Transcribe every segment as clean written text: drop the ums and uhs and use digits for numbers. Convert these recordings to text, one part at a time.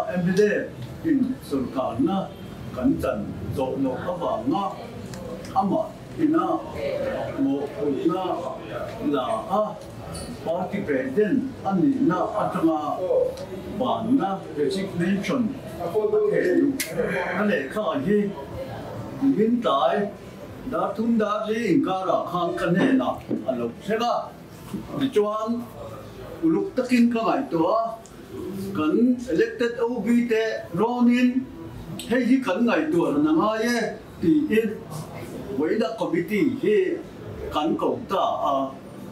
em biết in sân khấu na cẩn thận dọn nó các bạn na ama ina mo na là party president ani na atanga ban na resignation anh lệ khai hi hiện tại đã thun đã gì cả là khang cái này là anh lục sẽ có để cho anh lúc tất nhiên các ngài đó cần elected OBT Ronin hay gì cần ngài đó là ngay thì in với đã committee thì cần cầu ta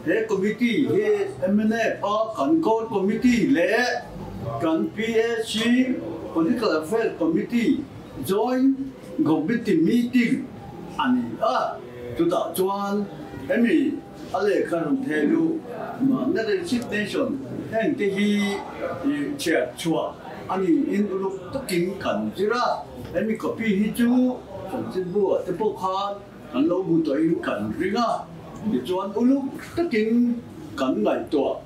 cái committee thì MNF cần cầu committee lệ cần PSC political affairs committee join committee meeting anh chúng ta chọn em mình ale karon thelu ma nare nation heng te hi che chua ani in lu takin kan jira emi copy hi chu chin bu te po khan an lo bu to in kan ringa ni chuan ulu takin kan ngai to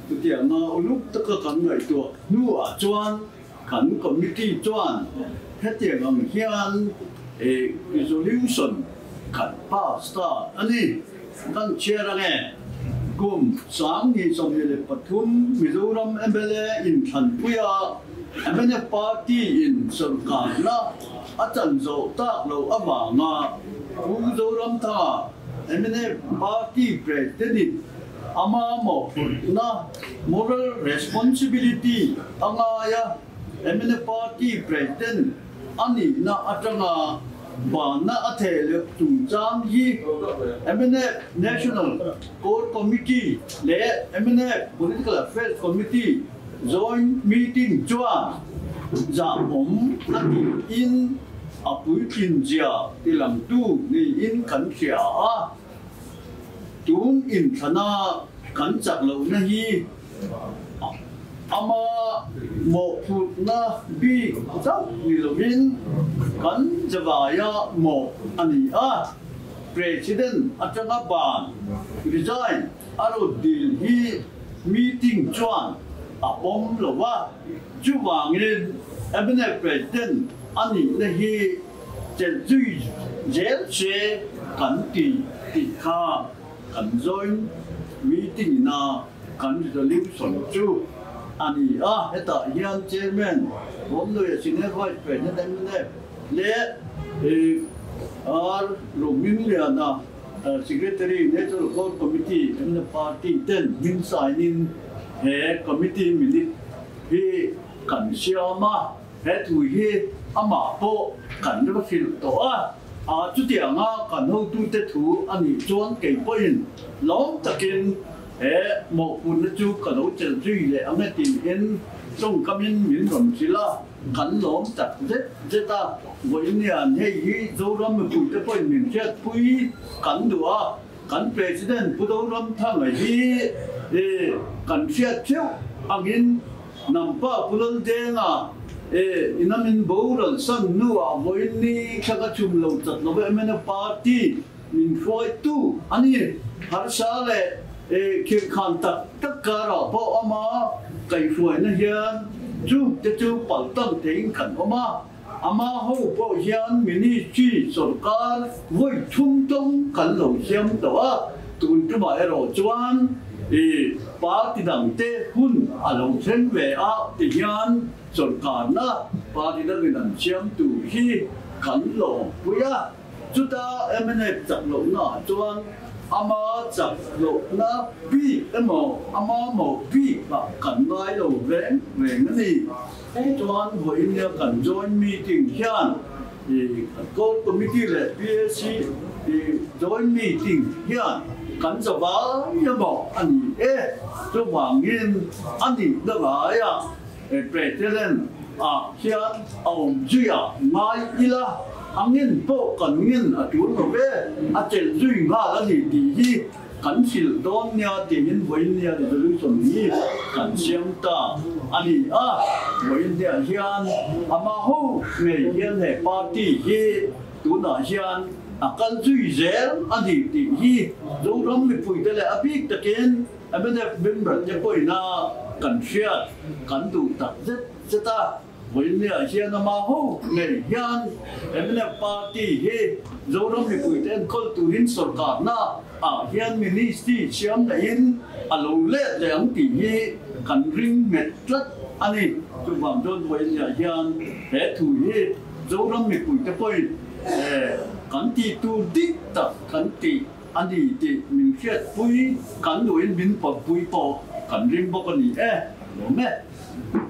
tu tia na ulu tak kan ngai to nu chuan kan committee chuan hetia ngam hian resolution kan pass ta ani kan chair nge gum sang ni som le pathum Mizoram MLA in Thanpuya MNF party in sarkar na atan zo tak lo awanga Mizoram tha MNF party president ama mo na moral responsibility angaya MNF party president ani na atanga Bana athel tung chang hi MNF National Core Committee le MNF Political Affairs Committee joint meeting chuan zamom ani in apui kinjia tilam tu ni in kan khia tun in thana kan chak lo na hi ama mo phu na bi chak ni lovin kan jawaya mo ani president atanga ban resign aro deal hi meeting chuan apom lowa chuwangin MNF president ani na hi chen zui zel che kan ti kha kan join meeting na kan resolution chu ani heta hian chairman hom loi senior vice president MNF le Romin Liana secretary National Core Committee in the party then min sign in he committee minute he kan siama he tu he ama po kan ba fil to chu tia nga kan ho tu te thu ani chuan ke point long takin he mo kun chu kan ho chen zui le anga tin in trong kamin min rom sila kan lom tak zeta voinian he hi zoram pu te point min chat pui kan dua kan president pudoram thang hi kan fiat cheu angin nampa pulol denga inamin boral san nuwa voini khaka chum lo chat lo MNF party min foi tu ani har sale khir khan tak kara po ama kai foi na hian chu te chu pal tam tein kan ama ho po hian mini chi sarkar voi thum tong kan lo hiam tawa tun tu ma ero chuan party dang te hun along sen ve ti hian sarkar na party dang nan hiam tu hi kan lo puya chuta MNF chak lo na chuan ama chak lo na bi emo ama mo bi ba kan ngai lo veng ani chuan voinia kan join meeting hian core committee le PSC join meeting hian kan jawa yamo ani chu wangin ani da ya president hian om juya mai ila angin po kan ngin atun no ve achel zui nga la ni ti hi kan sil don nya ti hin voin nya resolution ni kan siam ta ani voin nya hian ama ho me hian he party hi tu na hian akal zui zel ani ti hi zo ram mi pui te le abik taken bên đây bên bờ cho coi na cần share cần tụ tập rất ta với nhà hiện mà hô ngày hiện bên đây party he dấu đông thì quỷ tên call to hin sổ cả na hiện ministry xiêm đại in lâu lệ để ông tỷ he cần ring mệt rất anh ấy chúng làm cho với nhà hiện để thủ he dấu đông thì quỷ cho coi cần tỷ tu đích tập cần tỷ anh đi thì mình sẽ vui cần đối mình bỏ vui bỏ cần ring bỏ cái gì đúng không?